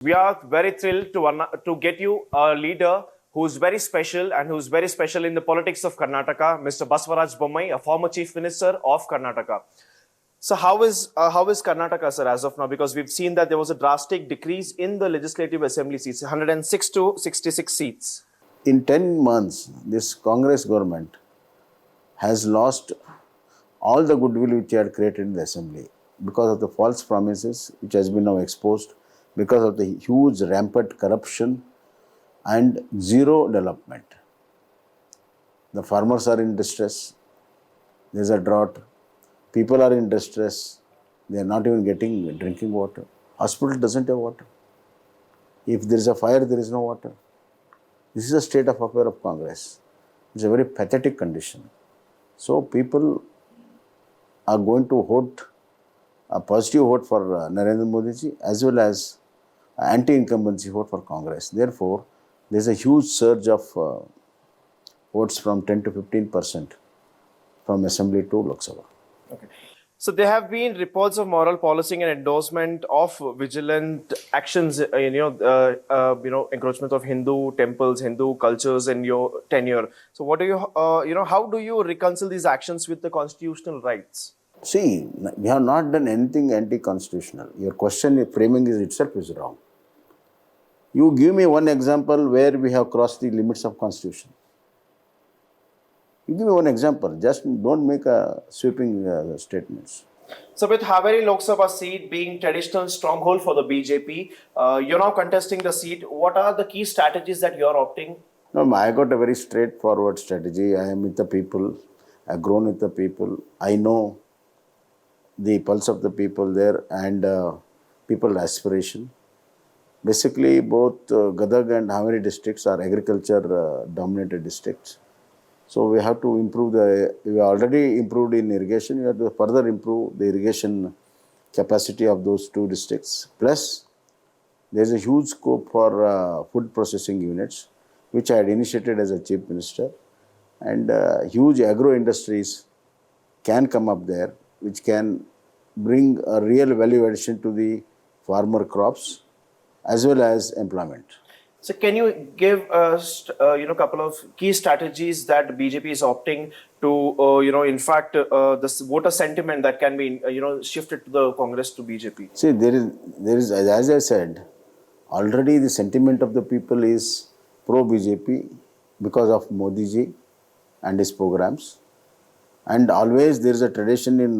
We are very thrilled to get you a leader who's very special and who's very special in the politics of Karnataka, Mr. Basavaraj Bommai, a former Chief Minister of Karnataka. So how is Karnataka, sir, as of now? Because we've seen that there was a drastic decrease in the Legislative Assembly seats, 106 to 66 seats. In 10 months, this Congress government has lost all the goodwill which it had created in the assembly because of the false promises which has been now exposed, because of the huge rampant corruption and zero development. The farmers are in distress, there is a drought, people are in distress, they are not even getting drinking water. Hospital doesn't have water. If there is a fire, there is no water. This is a state of affair of Congress. It's a very pathetic condition. So people are going to vote a positive vote for Narendra Modi ji as well as anti-incumbency vote for Congress. Therefore, there is a huge surge of votes from 10 to 15% from Assembly to Lok Sabha. Okay. So there have been reports of moral policing and endorsement of vigilant actions, encroachment of Hindu temples, Hindu cultures in your tenure. So what do you, how do you reconcile these actions with the constitutional rights? See, we have not done anything anti-constitutional. Your question framing itself is wrong. You give me one example where we have crossed the limits of constitution. You give me one example. Just don't make a sweeping statements. So with Haveri Lok Sabha seat being traditional stronghold for the BJP, you're now contesting the seat. What are the key strategies that you're opting? No, I got a very straightforward strategy. I am with the people. I've grown with the people. I know the pulse of the people there and people's aspiration. Basically, both Gadag and Haveri districts are agriculture dominated districts. So we have to improve we already improved in irrigation, we have to further improve the irrigation capacity of those two districts. Plus, there is a huge scope for food processing units, which I had initiated as a Chief Minister. And huge agro industries can come up there, which can bring a real value addition to the farmer crops as well as employment. So can you give us, couple of key strategies that BJP is opting to, in fact, this voter sentiment that can be, shifted to the Congress to BJP? See, there is, as I said, already the sentiment of the people is pro-BJP because of Modi ji and his programs. And always there is a tradition in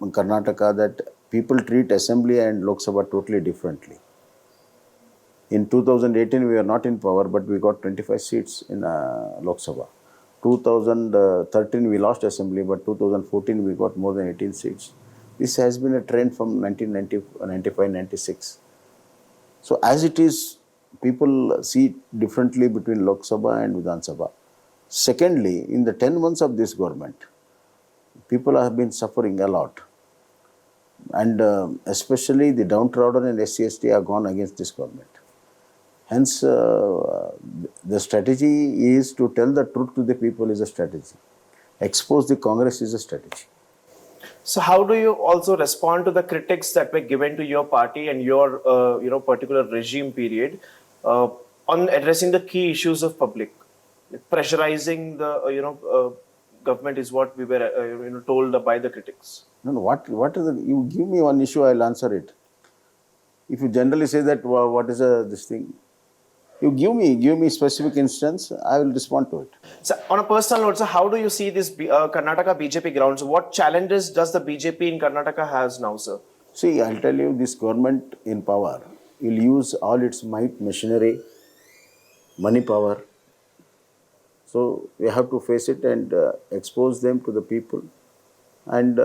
Karnataka that people treat Assembly and Lok Sabha totally differently. In 2018, we were not in power, but we got 25 seats in Lok Sabha. 2013, we lost Assembly, but 2014, we got more than 18 seats. This has been a trend from 1995, 96. So as it is, people see differently between Lok Sabha and Vidhan Sabha. Secondly, in the 10 months of this government, people have been suffering a lot. And especially the downtrodden and SC/ST have gone against this government. Hence, the strategy is to tell the truth to the people is a strategy. Expose the Congress is a strategy. So how do you also respond to the critics that were given to your party and your, particular regime period on addressing the key issues of public? Pressurizing the, government is what we were, told by the critics. No, what is it? You give me one issue, I'll answer it. If you generally say that, what is this thing? You give me specific instance, I will respond to it. So on a personal note, so how do you see this Karnataka BJP grounds? What challenges does the BJP in Karnataka has now, sir? See, I'll tell you, this government in power will use all its might, machinery, money power. So we have to face it and expose them to the people and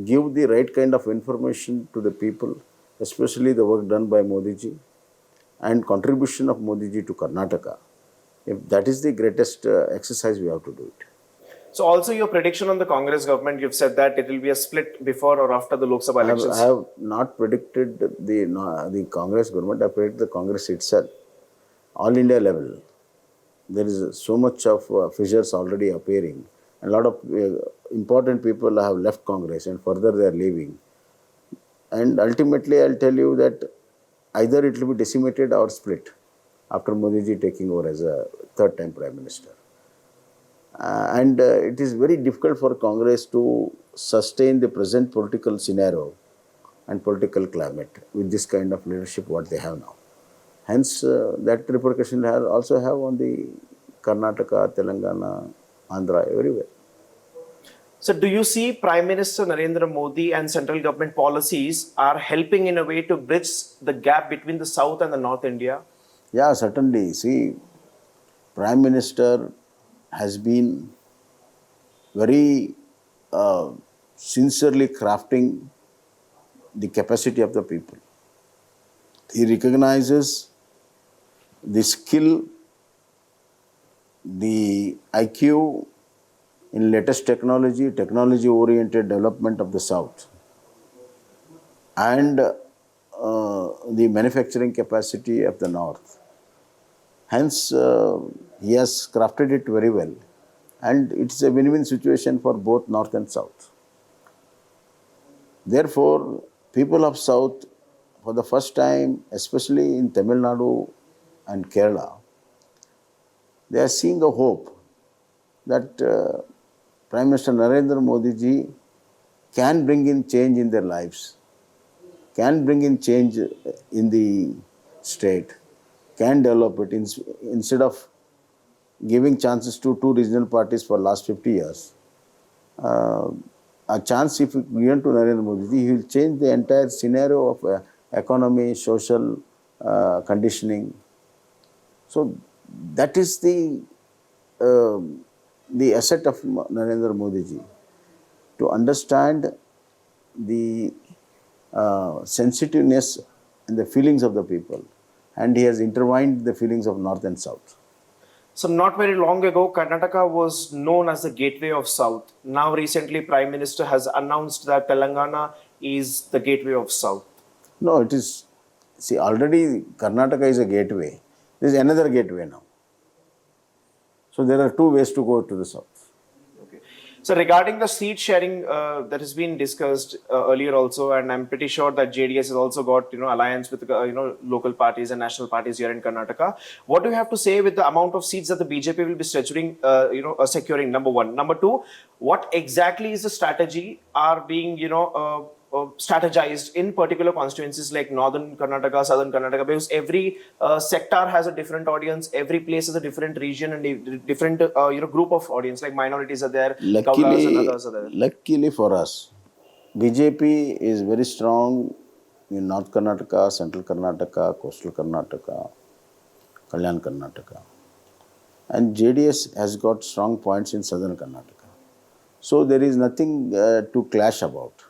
give the right kind of information to the people, especially the work done by Modi ji and contribution of Modi ji to Karnataka. If that is the greatest exercise, we have to do it. So also your prediction on the Congress government, you've said that it will be a split before or after the Lok Sabha elections. I have not predicted the Congress government, I predicted the Congress itself. All India level, there is so much of fissures already appearing. A lot of important people have left Congress and further they are leaving. And ultimately, I'll tell you that either it will be decimated or split after Modi ji taking over as a third time Prime Minister. And it is very difficult for Congress to sustain the present political scenario and political climate with this kind of leadership what they have now. Hence, that repercussion will also have on the Karnataka, Telangana, Andhra, everywhere. So do you see Prime Minister Narendra Modi and central government policies are helping in a way to bridge the gap between the South and the North India? Yeah, certainly. See, Prime Minister has been very sincerely crafting the capacity of the people. He recognizes the skill, the IQ in latest technology, technology-oriented development of the South, and the manufacturing capacity of the North. Hence, he has crafted it very well, and it's a win-win situation for both North and South. Therefore, people of South, for the first time, especially in Tamil Nadu and Kerala, they are seeing a hope that Prime Minister Narendra Modi ji can bring in change in their lives, can bring in change in the state, can develop it instead of giving chances to two regional parties for last 50 years. A chance if given to Narendra Modi ji, he will change the entire scenario of economy, social conditioning. So that is the asset of Narendra Modi ji, to understand the sensitiveness and the feelings of the people, and he has intertwined the feelings of North and South. So not very long ago, Karnataka was known as the gateway of South. Now recently, Prime Minister has announced that Telangana is the gateway of South. No, it is, see, already Karnataka is a gateway. There is another gateway now. So there are two ways to go to the South. Okay. So regarding the seat sharing that has been discussed earlier also, and I'm pretty sure that JDS has also got alliance with local parties and national parties here in Karnataka. What do you have to say with the amount of seats that the BJP will be securing? Number one, number two, what exactly is the strategy are being strategized in particular constituencies like northern Karnataka, southern Karnataka, because every sector has a different audience, every place is a different region and a different group of audience, like minorities are there, Gaudas and others are there. Luckily for us, BJP is very strong in North Karnataka, Central Karnataka, Coastal Karnataka, Kalyan Karnataka, and JDS has got strong points in Southern Karnataka. So there is nothing to clash about.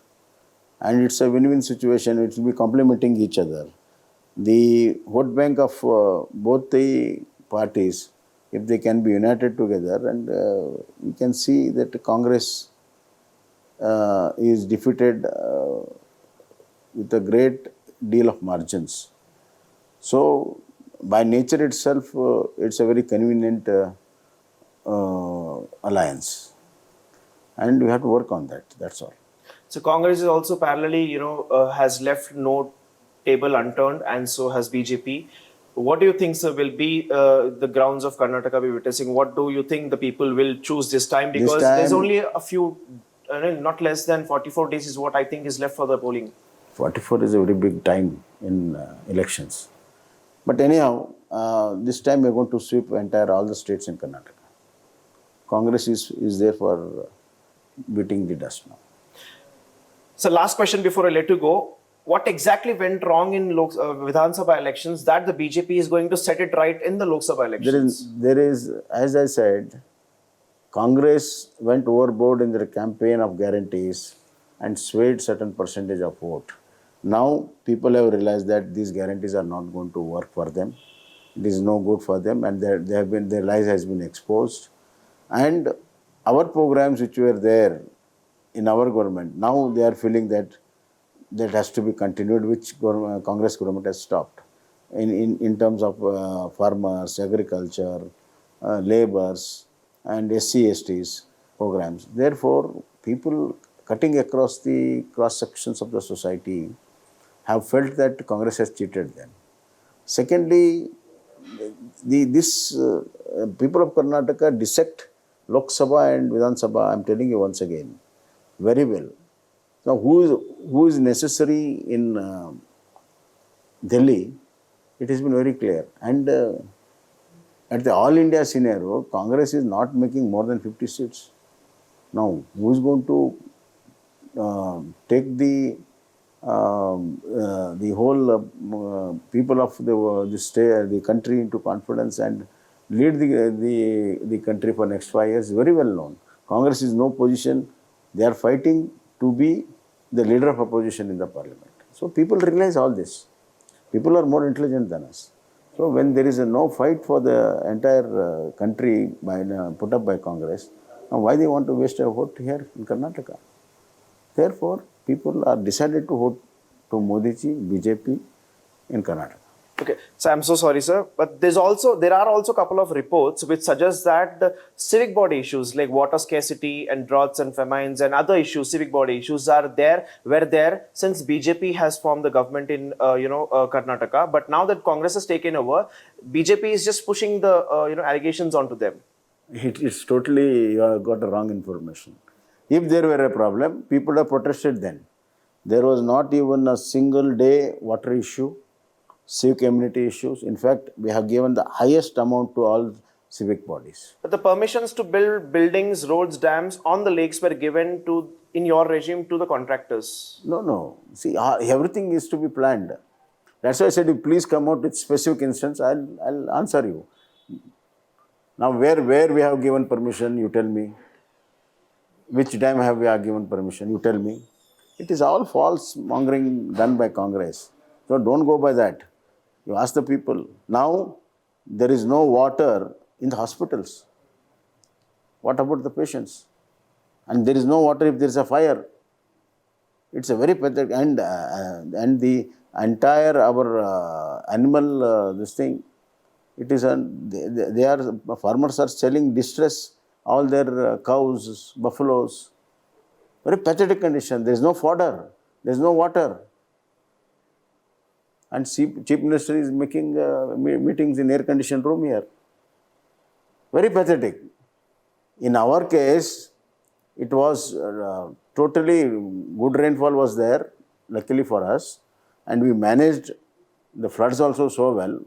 And it's a win-win situation. It will be complementing each other. The vote bank of both the parties, if they can be united together, and we can see that Congress is defeated with a great deal of margins. So, by nature itself, it's a very convenient alliance. And we have to work on that, that's all. So Congress is also parallelly, has left no table unturned, and so has BJP. What do you think, sir, will be the grounds of Karnataka be witnessing? What do you think the people will choose this time? Because there's only a few, not less than 44 days is what I think is left for the polling. 44 is a very big time in elections. But anyhow, this time we're going to sweep all the states in Karnataka. Congress is there for beating the dust now. So last question before I let you go. What exactly went wrong in Vidhan Sabha elections that the BJP is going to set it right in the Lok Sabha elections? There is, as I said, Congress went overboard in their campaign of guarantees and swayed certain percentage of vote. Now people have realized that these guarantees are not going to work for them. It is no good for them, and their lies has been exposed. And our programs which were there in our government, now they are feeling that has to be continued, which Congress government has stopped in terms of farmers, agriculture, laborers, and SC, STs programs. Therefore, people cutting across the cross sections of the society have felt that Congress has cheated them. Secondly, this people of Karnataka dissect Lok Sabha and Vidhan Sabha, I am telling you once again, very well. Now, who is necessary in Delhi, it has been very clear. And at the All India scenario, Congress is not making more than 50 seats. Now, who is going to take the whole people of the country into confidence and lead the country for next 5 years? Very well known. Congress is no position. They are fighting to be the leader of opposition in the parliament. So people realize all this. People are more intelligent than us. So when there is no fight for the entire country put up by Congress, now why they want to waste a vote here in Karnataka? Therefore, people are decided to vote to Modi ji, BJP in Karnataka. Okay, so I'm so sorry, sir, but there are also a couple of reports which suggest that the civic body issues like water scarcity and droughts and famines and other issues, civic body issues, were there since BJP has formed the government in Karnataka. But now that Congress has taken over, BJP is just pushing the allegations onto them. It's totally, you have got the wrong information. If there were a problem, people have protested then. There was not even a single day water issue, civic community issues. In fact, we have given the highest amount to all civic bodies. But the permissions to build buildings, roads, dams on the lakes were given in your regime to the contractors. No. See, everything is to be planned. That's why I said, please come out with specific instance, I'll answer you. Now, where we have given permission, you tell me. Which dam have we given permission, you tell me. It is all false mongering done by Congress. So don't go by that. You ask the people. Now, there is no water in the hospitals. What about the patients? And there is no water if there is a fire. It's a very pathetic, and the entire our animal this thing. It is farmers are selling distress all their cows, buffaloes. Very pathetic condition. There is no fodder. There is no water. And Chief Minister is making meetings in air-conditioned room here. Very pathetic. In our case, it was totally good rainfall was there, luckily for us. And we managed the floods also so well.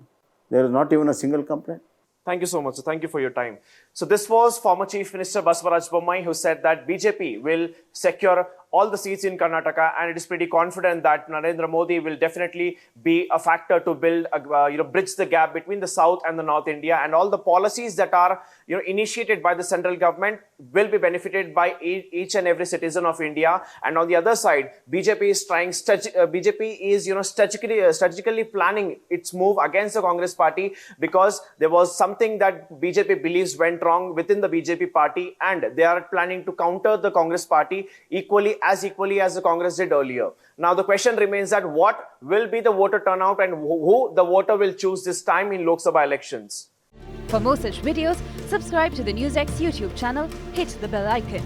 There is not even a single complaint. Thank you so much. So thank you for your time. So this was former Chief Minister Basavaraj Bommai, who said that BJP will secure all the seats in Karnataka, and it is pretty confident that Narendra Modi will definitely be a factor to build, bridge the gap between the South and the North India, and all the policies that are, initiated by the central government will be benefited by each and every citizen of India. And on the other side, BJP is strategically planning its move against the Congress party, because there was something that BJP believes went wrong within the BJP party, and they are planning to counter the Congress party equally as the Congress did earlier. Now the question remains that what will be the voter turnout and who the voter will choose this time in Lok Sabha elections. For more such videos, subscribe to the NewsX YouTube channel, hit the bell icon.